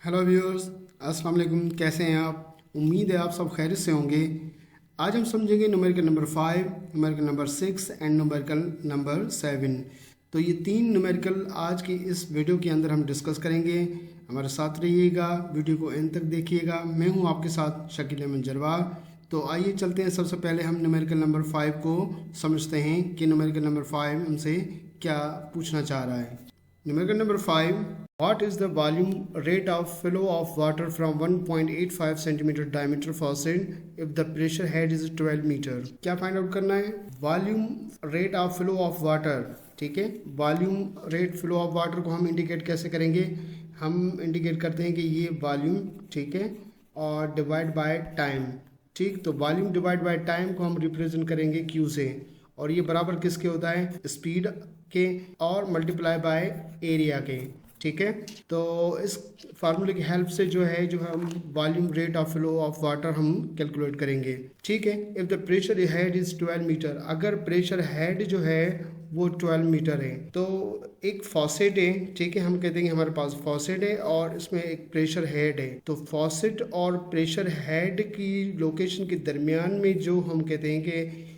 Hello viewers, अस्सलाम वालेकुम। कैसे हैं आप? उम्मीद है आप सब खैरियत से होंगे। आज हम समझेंगे numerical number 5, numerical number 6 and numerical number 7। तो ये तीन न्यूमेरिकल आज की इस वीडियो के अंदर हम डिस्कस करेंगे। हमारे साथ रहिएगा, वीडियो को एंड तक देखिएगा। मैं हूँ आपके साथ शकील अहमद जरवार। तो आइए चलते हैं। सबसे पहले हम न्यूमेरिकल नंबर 5 को समझते हैं कि न्यूमेरिकल नंबर 5 हमसे क्या पूछना चाह रहा है। Numerical number 5. What is the volume rate of flow of water from 1.85 centimeter diameter faucet if the pressure head is 12 meter? क्या फाइंड आउट करना है? Volume rate of flow of water. ठीक है, volume rate flow of water को हम indicate कैसे करेंगे? हम इंडिकेट करते हैं कि ये वॉल्यूम, ठीक है, और डिवाइड बाय टाइम। ठीक, तो वॉल्यूम डिवाइड बाय टाइम को हम रिप्रेजेंट करेंगे क्यू से, और ये बराबर किसके होता है? स्पीड के और मल्टीप्लाई बाय एरिया के। ठीक है, तो इस फार्मूले की हेल्प से जो है हम volume rate of flow of water हम कैलकुलेट करेंगे। ठीक है, if the pressure head is 12 metre, अगर प्रेशर हेड जो है वो 12 मीटर है, तो एक फॉसेट है। ठीक है, हम कहते हैं कि हमारे पास फॉसेट है और इसमें एक प्रेशर हेड है। तो फॉसेट और प्रेशर हेड की लोकेशन के दरमियान में जो हम कहते हैं कि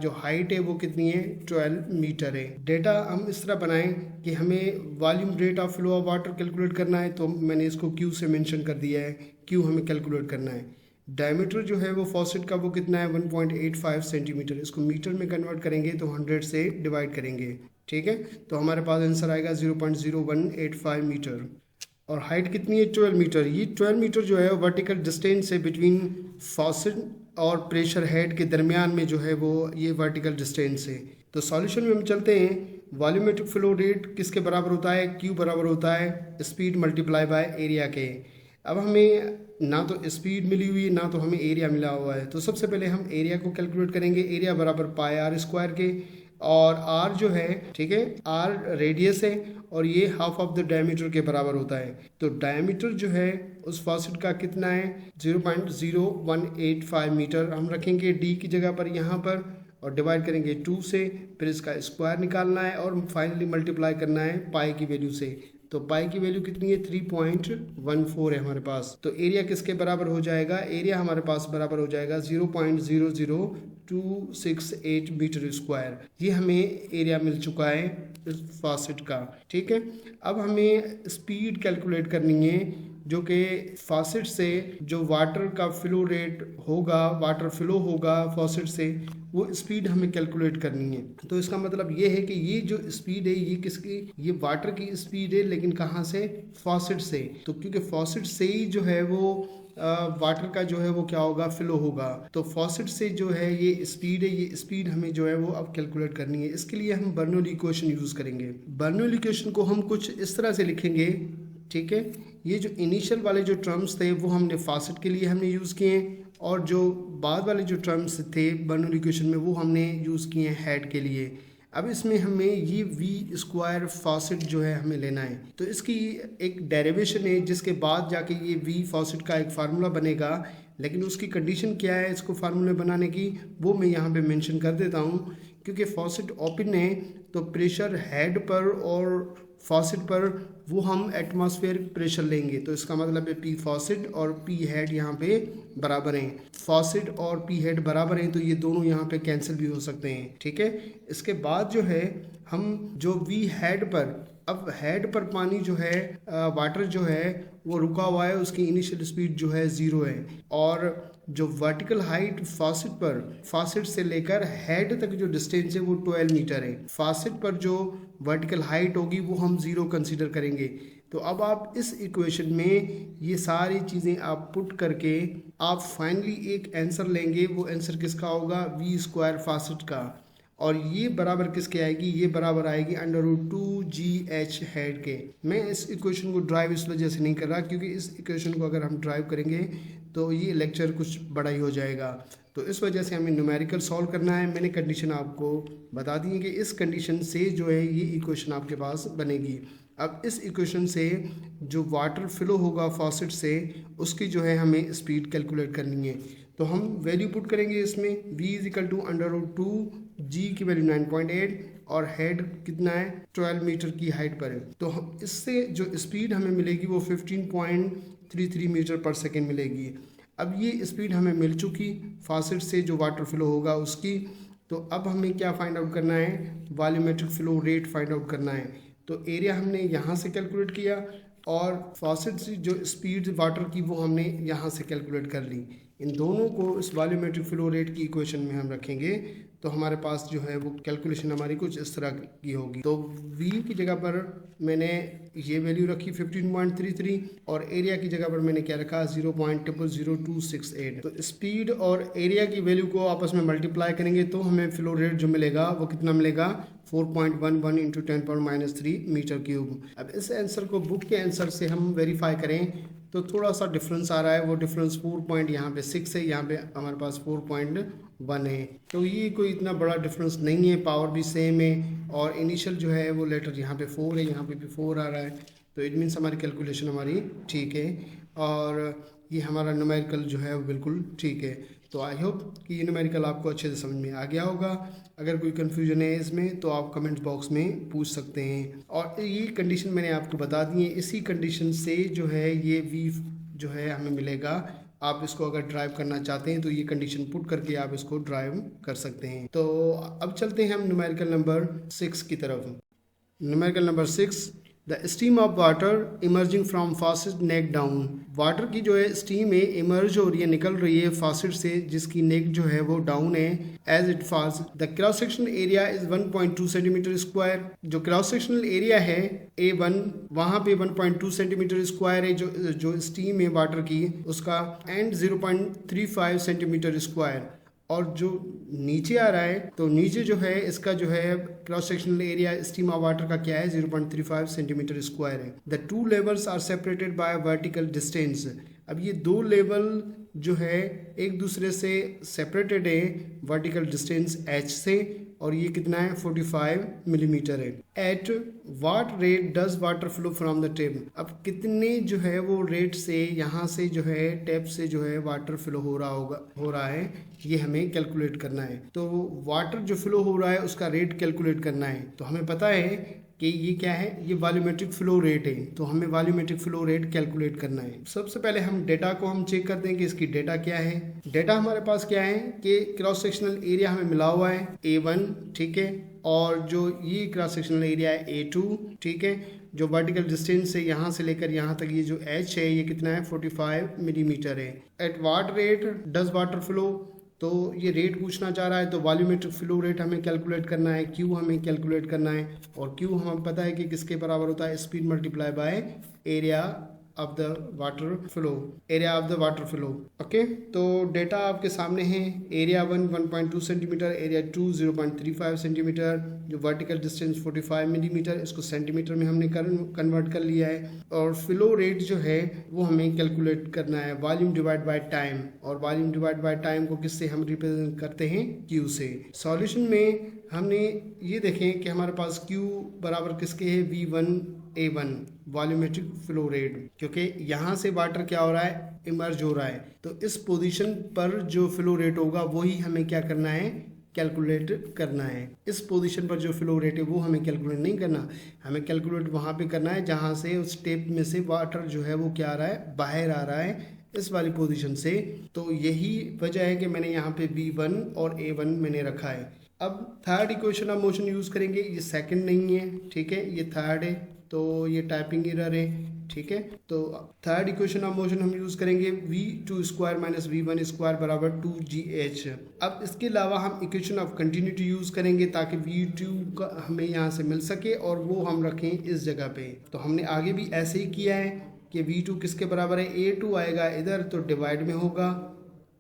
जो हाइट है वो कितनी है? 12 मीटर है। डेटा हम इस तरह बनाएं कि हमें volume rate of flow of water calculate करना है, तो मैंने इसको क्यू से मेंशन कर दिया है। क्यू हमें कैलकुलेट करना है। डायमीटर जो है वो फॉसेट का वो कितना है? 1.85 सेंटीमीटर। इसको मीटर में कन्वर्ट करेंगे तो 100 से डिवाइड करेंगे। ठीक है, तो हमारे पास आंसर आएगा 0.0185 मीटर। और हाइट कितनी है? 12 मीटर। ये 12 मीटर जो है वर्टिकल डिस्टेंस है बिटवीन फॉसेट और प्रेशर हेड के दरमियान में जो है वो ये वर्टिकल डिस्टेंस है। तो सॉल्यूशन में हम चलते हैं। वॉल्यूमेट्रिक फ्लो रेट किसके बराबर होता है? क्यू बराबर होता है स्पीड मल्टीप्लाई बाय एरिया के। अब हमें ना तो स्पीड मिली हुई है ना तो हमें एरिया मिला हुआ है, तो सबसे पहले हम एरिया को कैलकुलेट करेंगे। एरिया बराबर पाई आर स्क्वायर के, और आर जो है, ठीक है, आर रेडियस है और ये हाफ ऑफ द डायमीटर के बराबर होता है। तो डायमीटर जो है उस फॉसेट का कितना है? 0.0185 मीटर हम रखेंगे डी की जगह पर यहाँ पर, और डिवाइड करेंगे 2 से। फिर इसका स्क्वायर निकालना है और फाइनली मल्टीप्लाई करना है पाई की वैल्यू से। तो पाई की वैल्यू कितनी है? 3.14 है हमारे पास। तो एरिया किसके बराबर हो जाएगा? एरिया हमारे पास बराबर हो जाएगा 0.00268 मीटर स्क्वायर। ये हमें एरिया मिल चुका है इस फॉसेट का। ठीक है, अब हमें स्पीड कैलकुलेट करनी है, जो कि फॉसेट से जो वाटर का फ्लो रेट होगा, वाटर फ्लो होगा फॉसेट से, वो स्पीड हमें कैलकुलेट करनी है। तो इसका मतलब ये है कि ये जो स्पीड है ये किसकी? ये वाटर की स्पीड है, लेकिन कहाँ से? फॉसेट से। तो क्योंकि फॉसेट से ही जो है वो वाटर का जो है वो क्या होगा? फ्लो होगा। तो फॉसेट से जो है ये स्पीड है, ये स्पीड हमें जो है वो अब कैलकुलेट करनी है। इसके लिए हम बर्नौली इक्वेशन यूज करेंगे। बर्नौली इक्वेशन को हम कुछ इस तरह से लिखेंगे। ठीक है, ये जो इनिशियल वाले जो टर्म्स थे वो हमने फॉसेट के लिए हमने यूज़ किए, और जो बाद वाले जो टर्म्स थे बर्नौली इक्वेशन में वो हमने यूज़ किए हैं हेड के लिए। अब इसमें हमें ये वी स्क्वायर फॉसेट जो है हमें लेना है, तो इसकी एक डेरिवेशन है जिसके बाद जाके ये वी फॉसेट का एक फार्मूला बनेगा। लेकिन उसकी कंडीशन क्या है इसको फार्मूले बनाने की, वो मैं यहाँ पे मेंशन कर देता हूँ। क्योंकि फॉसेट ओपन है तो प्रेशर हेड पर और फॉसेट पर वो हम एटमॉस्फेरिक प्रेशर लेंगे। तो इसका मतलब है पी फॉसेट और पी हेड यहाँ पे बराबर हैं। फॉसेट और पी हेड बराबर हैं तो ये दोनों यहाँ पे कैंसिल भी हो सकते हैं। ठीक है, इसके बाद जो है हम जो वी हेड पर, अब हेड पर पानी जो है वाटर जो है वो रुका हुआ है, उसकी इनिशियल स्पीड जो है 0 है, और जो वर्टिकल हाइट फॉसेट पर, फॉसेट से लेकर हेड तक जो डिस्टेंस है वो 12 मीटर है। फॉसेट पर जो वर्टिकल हाइट होगी वो हम 0 कंसीडर करेंगे। तो अब आप इस इक्वेशन में ये सारी चीज़ें आप पुट करके आप फाइनली एक आंसर लेंगे। वो आंसर किसका होगा? वी स्क्वायर फॉसेट का। और ये बराबर किसके आएगी? ये बराबर आएगी √2GH हेड के। मैं इस इक्वेशन को ड्राइव इस वजह से नहीं कर रहा क्योंकि इस इक्वेशन को अगर हम ड्राइव करेंगे तो ये लेक्चर कुछ बड़ा ही हो जाएगा। तो इस वजह से हमें न्यूमेरिकल सॉल्व करना है। मैंने कंडीशन आपको बता दी है कि इस कंडीशन से जो है ये इक्वेशन आपके पास बनेगी। अब इस इक्वेशन से जो वाटर फ्लो होगा फॉसेट से, उसकी जो है हमें स्पीड कैलकुलेट करनी है। तो हम वैल्यू पुट करेंगे इसमें, v = √2 जी की वैल्यू 9.8 और हेड कितना है 12 मीटर की हाइट पर है। तो हम इससे जो स्पीड हमें मिलेगी वो 15.33 मीटर पर सेकेंड मिलेगी। अब ये स्पीड हमें मिल चुकी फॉसेट से जो वाटर फ्लो होगा उसकी। तो अब हमें क्या फाइंड आउट करना है, volumetric flow rate find out करना है। तो एरिया हमने यहाँ से कैलकुलेट किया और फॉसेट से जो स्पीड वाटर की वो हमने यहाँ से कैलकुलेट कर ली। इन दोनों को इस वॉल्यूमेट्रिक फ्लो रेट की इक्वेशन में हम रखेंगे तो हमारे पास जो है वो कैलकुलेशन हमारी कुछ इस तरह की होगी। तो V की जगह पर मैंने ये वैल्यू रखी 15.33 और एरिया की जगह पर मैंने क्या रखा 0.000268। तो स्पीड और एरिया की वैल्यू को आपस में मल्टीप्लाई करेंगे तो हमें फ्लो रेट जो मिलेगा वो कितना मिलेगा 4.11 इंटू 10⁻³ मीटर क्यूब। अब इस आंसर को बुक के आंसर से हम वेरीफाई करें तो थोड़ा सा डिफरेंस आ रहा है। वो डिफरेंस 4 यहाँ पे 6 है, यहाँ पे हमारे पास 4.1 है। तो ये कोई इतना बड़ा डिफरेंस नहीं है, पावर भी सेम है और इनिशियल जो है वो लेटर यहाँ पे 4 है, यहाँ पे भी 4 आ रहा है। तो इट मीन्स हमारी कैलकुलेशन हमारी ठीक है और ये हमारा न्यूमेरिकल जो है वो बिल्कुल ठीक है। तो आई होप कि ये न्यूमेरिकल आपको अच्छे से समझ में आ गया होगा। अगर कोई कन्फ्यूजन है इसमें तो आप कमेंट बॉक्स में पूछ सकते हैं। और ये कंडीशन मैंने आपको बता दी है, इसी कंडीशन से जो है ये वी जो है हमें मिलेगा। आप इसको अगर ड्राइव करना चाहते हैं तो ये कंडीशन पुट करके आप इसको ड्राइव कर सकते हैं। तो अब चलते हैं हम न्यूमेरिकल नंबर 6 की तरफ। Numerical number 6, the steam of water emerging from faucet neck down. Water की जो है स्टीम है इमर्ज हो रही है, निकल रही है फॉसेट से जिसकी नेक जो है वो डाउन है as it falls. The cross sectional area is 1.2 centimetre square. जो क्रॉस सेक्शनल एरिया है A1 वहाँ पे 1.2 सेंटीमीटर स्क्वायर है जो स्टीम है वाटर की उसका, एंड 0.35 सेंटीमीटर स्क्वायर। और जो नीचे आ रहा है तो नीचे जो है इसका जो है cross sectional area steam of water का क्या है 0.35 सेंटीमीटर स्क्वायर है। The two levels are separated by vertical distance. अब ये दो लेवल जो है एक दूसरे से सेपरेटेड है वर्टिकल डिस्टेंस h से और ये कितना है 45 मिलीमीटर है। At what rate does water flow from the tap. अब कितने जो है वो रेट से यहाँ से जो है टैप से जो है वाटर फ्लो हो रहा है ये हमें कैलकुलेट करना है। तो वाटर जो फ्लो हो रहा है उसका रेट कैलकुलेट करना है। तो हमें पता है कि ये क्या है, ये वॉल्यूमेट्रिक फ्लो रेट है। तो हमें वॉल्यूमेट्रिक फ्लो रेट कैलकुलेट करना है। सबसे पहले हम डेटा को हम चेक करते हैं कि इसकी डेटा क्या है। डेटा हमारे पास क्या है कि क्रॉस सेक्शनल एरिया हमें मिला हुआ है A1, ठीक है, और जो ये क्रॉस सेक्शनल एरिया है A2, ठीक है। जो वर्टिकल डिस्टेंस है यहाँ से लेकर यहाँ तक ये जो h है ये कितना है 45 मिलीमीटर है। At what rate does water flow, तो ये रेट पूछना चाह रहा है तो वॉल्यूमेट्रिक फ्लो रेट हमें कैलकुलेट करना है, क्यू हमें कैलकुलेट करना है और क्यू हमें पता है कि किसके बराबर होता है speed multiply by area of the water flow, area of the water flow. Okay, तो डेटा आपके सामने है। एरिया 1.2 सेंटीमीटर, एरिया 2 0.35 सेंटीमीटर, जो वर्टिकल डिस्टेंस 45 मिलीमीटर, इसको सेंटीमीटर में हमने कन्वर्ट कर लिया है। और फ्लो रेट जो है वो हमें कैलकुलेट करना है वॉल्यूम डिवाइड बाय टाइम, और वॉल्यूम डिवाइड बाय टाइम को किससे हम रिप्रेजेंट करते हैं क्यू से। सॉल्यूशन में हमने ये देखें कि हमारे पास क्यू बराबर किसके है V1A1 वॉल्यूमेट्रिक फ्लो रेट, क्योंकि यहाँ से वाटर क्या हो रहा है इमर्ज हो रहा है। तो इस पोजीशन पर जो फ्लो रेट होगा वही हमें क्या करना है कैलकुलेट करना है। इस पोजीशन पर जो फ्लो रेट है वो हमें कैलकुलेट नहीं करना, हमें कैलकुलेट वहाँ पे करना है जहाँ से उस टेप में से वाटर जो है वो क्या आ रहा है बाहर आ रहा है इस वाली पोजीशन से। तो यही वजह है कि मैंने यहाँ पे V1 और A1 मैंने रखा है। अब third equation of motion use करेंगे, ये सेकंड नहीं है, ठीक है, ये थर्ड है, तो ये टाइपिंग एरर है, ठीक है। तो थर्ड इक्वेशन ऑफ मोशन हम यूज़ करेंगे V2 square minus V1 square बराबर 2GH। अब इसके अलावा हम इक्वेशन ऑफ कंटिन्यूटी यूज़ करेंगे ताकि V2 का हमें यहाँ से मिल सके और वो हम रखें इस जगह पे। तो हमने आगे भी ऐसे ही किया है कि V2 किसके बराबर है, A2 आएगा इधर तो डिवाइड में होगा,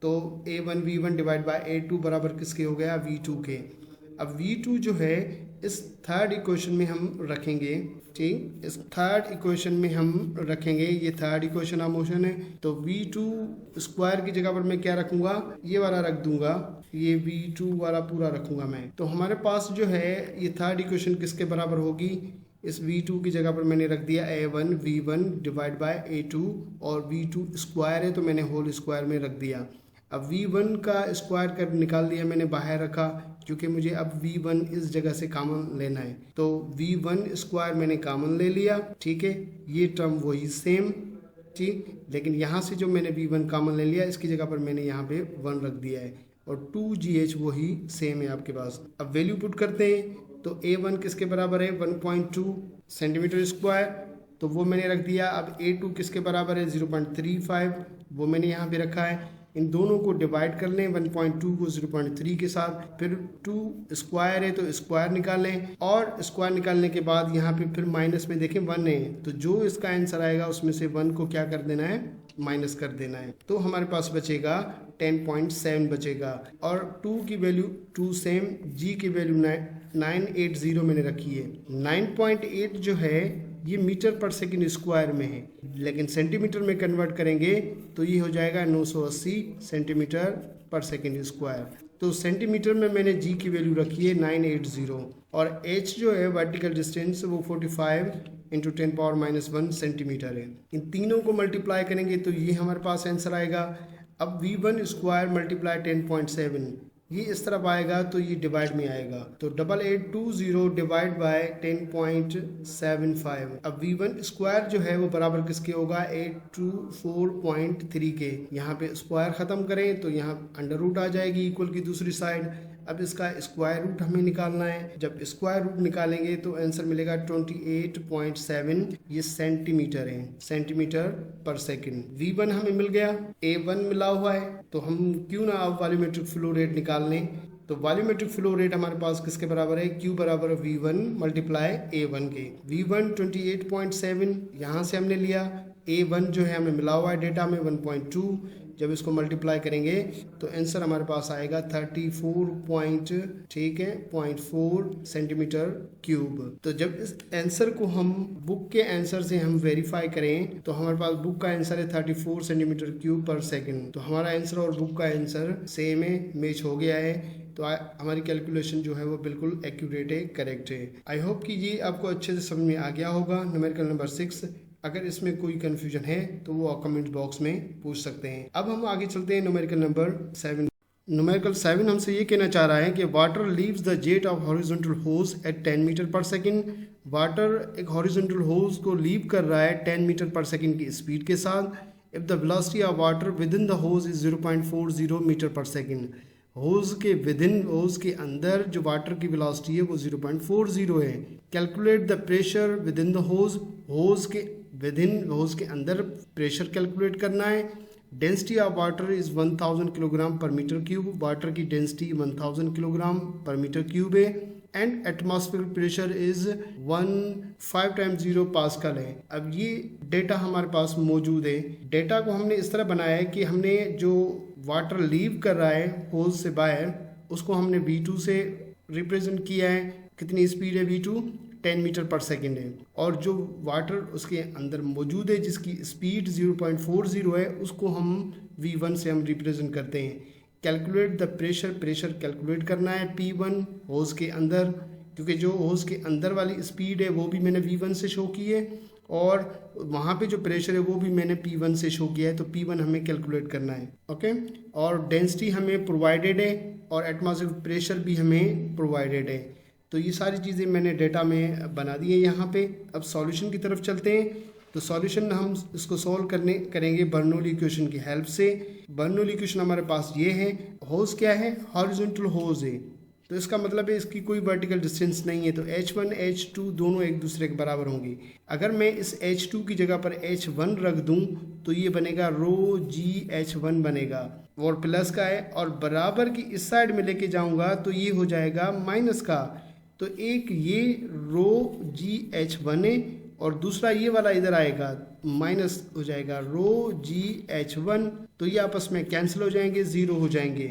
तो A1 V1 divide by A2 बराबर किसके हो गया V2 के। अब V2 जो है इस थर्ड इक्वेशन में हम रखेंगे, ठीक, इस थर्ड इक्वेशन में हम रखेंगे, ये थर्ड इक्वेशन ऑफ मोशन है। तो V2 स्क्वायर की जगह पर मैं क्या रखूँगा, ये वाला रख दूंगा, ये V2 वाला पूरा रखूँगा मैं। तो हमारे पास जो है ये थर्ड इक्वेशन किसके बराबर होगी, इस V2 की जगह पर मैंने रख दिया A1 V1 divide by A2 और V2 स्क्वायर है तो मैंने होल स्क्वायर में रख दिया। अब V1 का स्क्वायर कर निकाल दिया मैंने, बाहर रखा, क्योंकि मुझे अब V1 इस जगह से कॉमन लेना है। तो V1 स्क्वायर मैंने कॉमन ले लिया, ठीक है, ये टर्म वही सेम, ठीक, लेकिन यहाँ से जो मैंने V1 कॉमन ले लिया, इसकी जगह पर मैंने यहाँ पे 1 रख दिया है, और 2GH वही सेम है आपके पास। अब वैल्यू पुट करते हैं, तो A1 किसके बराबर है, 1.2 सेंटीमीटर स्क्वायर, तो वो मैंने रख दिया। अब A2 किसके बराबर है, 0.35, वो मैंने यहाँ पे रखा है। इन दोनों को डिवाइड कर लें, 1.2 को 0.3 के साथ, फिर 2 स्क्वायर है तो स्क्वायर निकाल लें, और स्क्वायर निकालने के बाद यहाँ पे फिर माइनस में देखें 1 है, तो जो इसका आंसर आएगा उसमें से 1 को क्या कर देना है, माइनस कर देना है। तो हमारे पास बचेगा 10.7 बचेगा, और 2 की वैल्यू 2 सेम, G की वैल्यू 980 मैंने रखी है। 9.8 जो है ये मीटर पर सेकंड स्क्वायर में है, लेकिन सेंटीमीटर में कन्वर्ट करेंगे तो ये हो जाएगा 980 सेंटीमीटर पर सेकंड स्क्वायर। तो सेंटीमीटर में मैंने G की वैल्यू रखी है 980, और H जो है वर्टिकल डिस्टेंस वो 45 इंटू 10⁻⁻1 सेंटीमीटर है। इन तीनों को मल्टीप्लाई करेंगे तो ये हमारे पास आंसर आएगा। अब V1 स्क्वायर मल्टीप्लाई 10.7, ये इस तरफ आएगा तो ये डिवाइड में आएगा, तो 8820 डिवाइड बाय 10.75। अब V1 स्क्वायर जो है वो बराबर किसके होगा, 824.3 के। यहाँ पे स्क्वायर ख़त्म करें तो यहाँ अंडर रूट आ जाएगी इक्वल की दूसरी साइड। अब इसका स्क्वायर रूट हमें निकालना है, जब स्क्वायर रूट निकालेंगे तो आंसर मिलेगा 28.7, ये सेंटीमीटर है, सेंटीमीटर पर सेकंड। V1 हमें मिल गया, A1 मिला हुआ है, तो हम क्यों ना अब वॉल्यूमेट्रिक फ्लो रेट निकाल लें। तो वॉल्यूमेट्रिक फ्लो रेट हमारे पास किसके बराबर है, Q बराबर V1 मल्टीप्लाई A1 के। V1 28.7 यहाँ से हमने लिया, A1 जो है हमें मिला हुआ है डेटा में 1.2, जब इसको मल्टीप्लाई करेंगे तो आंसर हमारे पास आएगा 34.4 सेंटीमीटर क्यूब। तो जब इस आंसर को हम बुक के आंसर से हम वेरीफाई करें तो हमारे पास बुक का आंसर है 34 सेंटीमीटर क्यूब पर सेकंड। तो हमारा आंसर और बुक का आंसर सेम है, मैच हो गया है। तो हमारी कैलकुलेशन जो है वो बिल्कुल एक्यूरेट है, करेक्ट है। आई होप कि ये आपको अच्छे से समझ में आ गया होगा। न्यूमेरिकल नंबर 6, अगर इसमें कोई कंफ्यूजन है तो वो कमेंट बॉक्स में पूछ सकते हैं। अब हम आगे चलते हैं न्यूमेरिकल नंबर 7। न्यूमेरिकल 7 हमसे ये कहना चाह रहा है कि water leaves the jet of horizontal hose at 10 metre per second. Water एक हॉरिजॉन्टल होज को लीव कर रहा है 10 मीटर पर सेकंड की स्पीड के साथ। If the velocity of water with in the hose is 0.40 metre per second. Hose के within, hose के अंदर जो वाटर की वेलोसिटी है वो 0.40 है। Calculate the pressure with in the hose. Hose के विदिन, होज के अंदर प्रेशर कैलकुलेट करना है। Density of water is 1000 kilogram per metre cube. Water की density 1000 kilogram per metre cube है। And atmospheric pressure is 15 pascal है। अब ये डेटा हमारे पास मौजूद है। डेटा को हमने इस तरह बनाया है कि हमने जो वाटर लीव कर रहा है होज से बाहर, उसको हमने V2 से रिप्रेजेंट किया है। कितनी स्पीड है V2, 10 मीटर पर सेकेंड है। और जो वाटर उसके अंदर मौजूद है जिसकी स्पीड 0.40 है, उसको हम V1 से हम रिप्रेजेंट करते हैं। Calculate the pressure, pressure calculate करना है P1 होज के अंदर, क्योंकि जो होज के अंदर वाली स्पीड है वो भी मैंने V1 से शो की है, और वहाँ पे जो प्रेशर है वो भी मैंने P1 से शो किया है। तो P1 हमें कैलकुलेट करना है, ओके। और डेंसिटी हमें प्रोवाइडेड है, और एटमॉस्फेरिक प्रेशर भी हमें प्रोवाइडेड है। तो ये सारी चीज़ें मैंने डेटा में बना दी है यहाँ पे। अब सॉल्यूशन की तरफ चलते हैं। तो सॉल्यूशन हम इसको सॉल्व करेंगे बर्नौली इक्वेशन की हेल्प से। बर्नौली इक्वेशन हमारे पास ये है। होज क्या है, हॉरिजॉन्टल होज है, तो इसका मतलब है इसकी कोई वर्टिकल डिस्टेंस नहीं है। तो H1 H2 दोनों एक दूसरे के बराबर होंगी। अगर मैं इस H2 की जगह पर H1 रख दूं तो ये बनेगा ρgH1 बनेगा, और प्लस का है, और बराबर की इस साइड में लेके जाऊंगा तो ये हो जाएगा माइनस का। तो एक ये ρgH1 है, और दूसरा ये वाला इधर आएगा, माइनस हो जाएगा ρgH1। तो ये आपस में कैंसिल हो जाएंगे, ज़ीरो हो जाएंगे।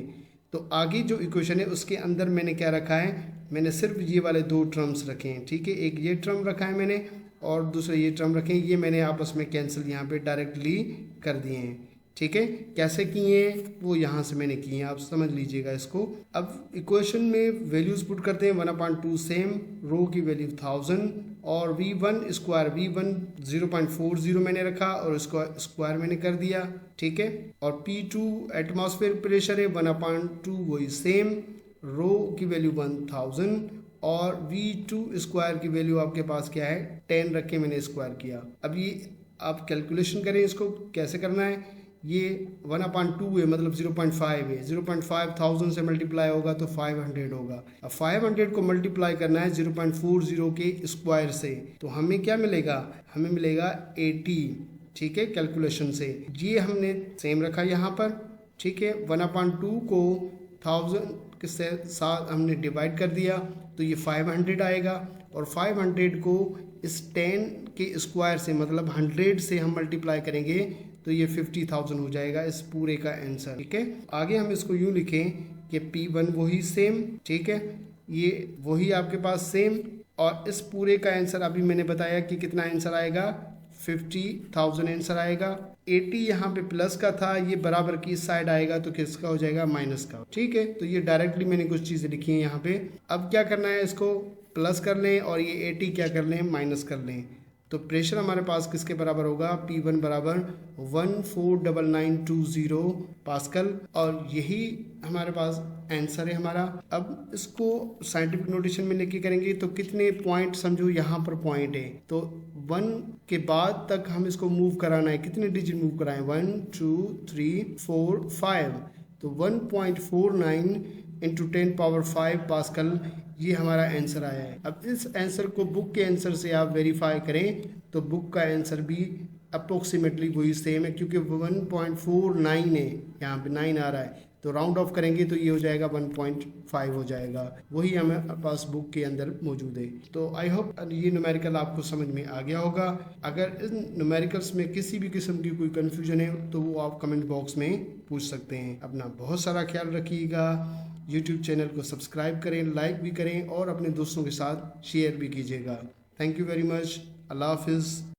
तो आगे जो इक्वेशन है उसके अंदर मैंने क्या रखा है, मैंने सिर्फ ये वाले दो टर्म्स रखे हैं, ठीक है। एक ये टर्म रखा है मैंने, और दूसरा ये टर्म रखे हैं। ये मैंने आपस में कैंसिल यहाँ पे डायरेक्टली कर दिए हैं, ठीक है। कैसे किए हैं वो यहाँ से मैंने किए हैं, आप समझ लीजिएगा इसको। अब इक्वेशन में वैल्यूज पुट करते हैं। 1/2 सेम, रो की वैल्यू 1000, और V1 स्क्वायर, V1 0.40 मैंने रखा और उसको स्क्वायर मैंने कर दिया, ठीक है। और P2 एटमॉस्फेयर प्रेशर है 1/2, वही सेम। रो की वैल्यू 1000 और V2 स्क्वायर की वैल्यू आपके पास क्या है 10 रख के मैंने स्क्वायर किया। अब ये आप कैलकुलेशन करें, इसको कैसे करना है। ये 1/2 है मतलब 0.5 है, 0.5 1000 से मल्टीप्लाई होगा तो 500 होगा। अब 500 को मल्टीप्लाई करना है 0.40 के स्क्वायर से, तो हमें क्या मिलेगा, हमें मिलेगा 80, ठीक है, कैलकुलेशन से। ये हमने सेम रखा यहाँ पर, ठीक है। 1/2 को 1000 के साथ हमने डिवाइड कर दिया तो ये 500 आएगा, और 500 को इस 10 के स्क्वायर से मतलब 100 से हम मल्टीप्लाई करेंगे तो ये 50,000 हो जाएगा इस पूरे का आंसर, ठीक है। आगे हम इसको यूं लिखें कि P1 वही सेम, ठीक है, ये वही आपके पास सेम, और इस पूरे का आंसर अभी मैंने बताया कि कितना आंसर आएगा 50,000 आंसर आएगा। 80 यहाँ पे प्लस का था, ये बराबर की साइड आएगा तो किसका हो जाएगा माइनस का, ठीक है। तो ये डायरेक्टली मैंने कुछ चीज़ें लिखी हैं यहाँ पे। अब क्या करना है, इसको प्लस कर लें और ये 80 क्या कर लें माइनस कर लें, तो प्रेशर हमारे पास किसके बराबर होगा, P1 बराबर 149920 पास्कल, और यही हमारे पास आंसर है हमारा। अब इसको साइंटिफिक नोटेशन में लेके करेंगे तो कितने पॉइंट, समझो यहाँ पर पॉइंट है तो 1 के बाद तक हम इसको मूव कराना है, कितने डिजिट मूव कराएं, 1 2 3 4 5, तो 1.49 इंटू 10⁵ पास्कल ये हमारा आंसर आया है। अब इस आंसर को बुक के आंसर से आप वेरीफाई करें तो बुक का आंसर भी अप्रोक्सीमेटली वही सेम है, क्योंकि 1.49 है, यहाँ पे 9 आ रहा है, तो राउंड ऑफ करेंगे तो ये हो जाएगा 1.5 हो जाएगा, वही हमें पास बुक के अंदर मौजूद है। तो आई होप ये न्यूमेरिकल आपको समझ में आ गया होगा। अगर इन न्यूमेरिकल्स में किसी भी किस्म की कोई कन्फ्यूजन है तो वो आप कमेंट बॉक्स में पूछ सकते हैं। अपना बहुत सारा ख्याल रखिएगा, यूट्यूब चैनल को सब्सक्राइब करें, लाइक भी करें और अपने दोस्तों के साथ शेयर भी कीजिएगा। Thank you very much. अल्लाह हाफिज़।